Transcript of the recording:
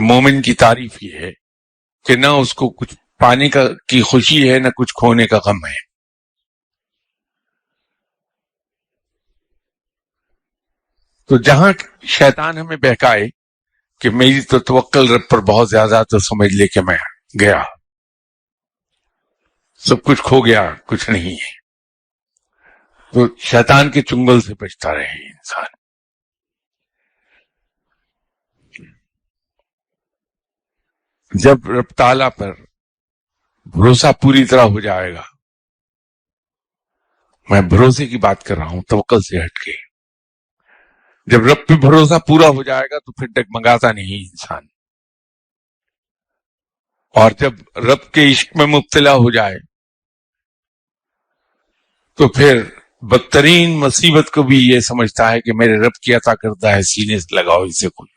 मोमिन की तारीफ ये है कि ना उसको कुछ पाने का की खुशी है, ना कुछ खोने का गम है। तो जहां शैतान हमें बहकाए कि मेरी तो तवक्कल रब पर बहुत ज्यादा, तो समझ ले कि मैं गया, सब कुछ खो गया, कुछ नहीं है। तो शैतान के चुंगल से बचता रहे इंसान। जब रब ताला पर भरोसा पूरी तरह हो जाएगा, मैं भरोसे की बात कर रहा हूं, तवक्कल से हटके, जब रब पे भरोसा पूरा हो जाएगा तो फिर डगमगाता नहीं इंसान। और जब रब के इश्क में मुब्तला हो जाए तो फिर बदतरीन मुसीबत को भी ये समझता है कि मेरे रब की अता करता है, सीने से लगाओ इसे, कोई